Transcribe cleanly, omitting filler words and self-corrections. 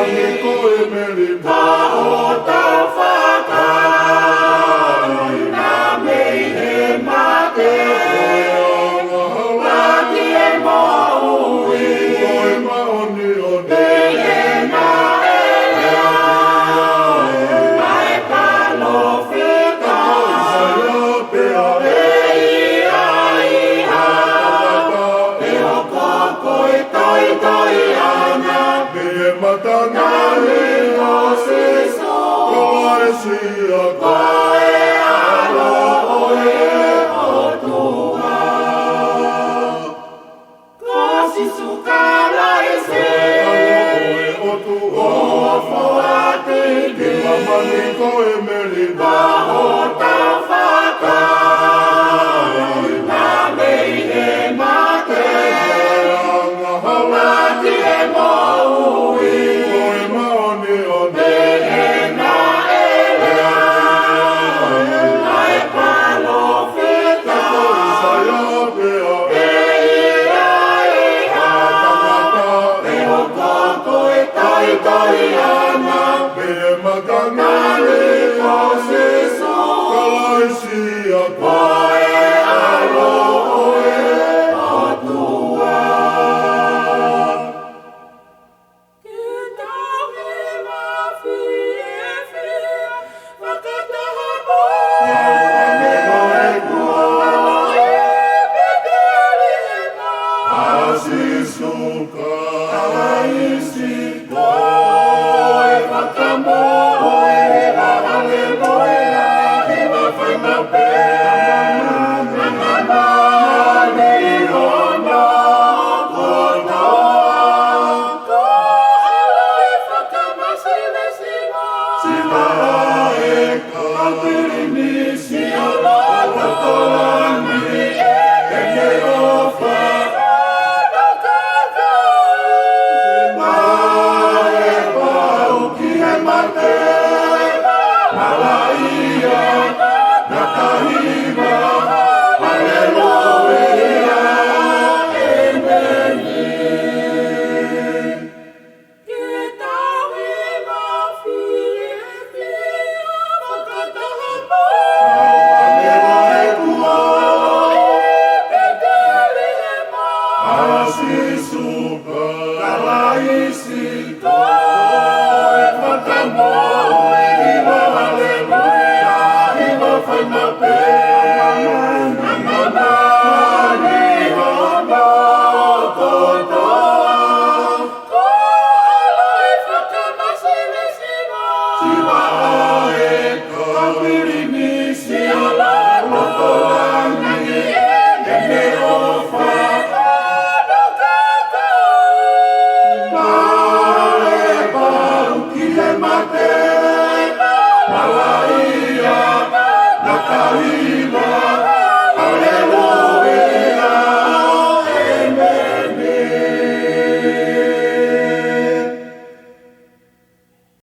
maniko e meri ka o tau whakai nā mei he mate Waki e maui Koe maoni o e nā elea Ai palo whika Saia pea e ia iha E o koe toi toi ana Me e matana e Ko siso Koa e sia Koe alo oe o tua Ko siso kalaise Koe o tu O foate Ke maniko e meri Ka o tau whakai Nā mei he mate Waki e maui Koe maoni o E nā elea Ai palo whika Saia pea E ia iha E o koe tai tai ana Me e matana e Ko siso Koa e sia Koe alo oe o tua Ki tau he mawhi e whia Whakataha poe Me noe kua E peteli he mā Asi suka Isi koe whakamoe Wahale moea Hiwa whainapea Nangamani ono kotoa Ko aloi whakamasile sima Sima e ka Pirinisi ono kotolangi E ne ofa Ono kaka Mae pau ki he mate Malaia Nakahima Haleluia Amen Ke tau he mawhi e whia Whakataha poe Me noe kua E peteli he mā Asi suka Kalaisi koe whakamoe Hiwa haleluia Hiwa whainapea Nangamani ono kotoa Ko aloi whakamasile sima Sima e ka Pirinisi ono kotolangi E ne ofa ono kaka Mae pau ki he mate Malaia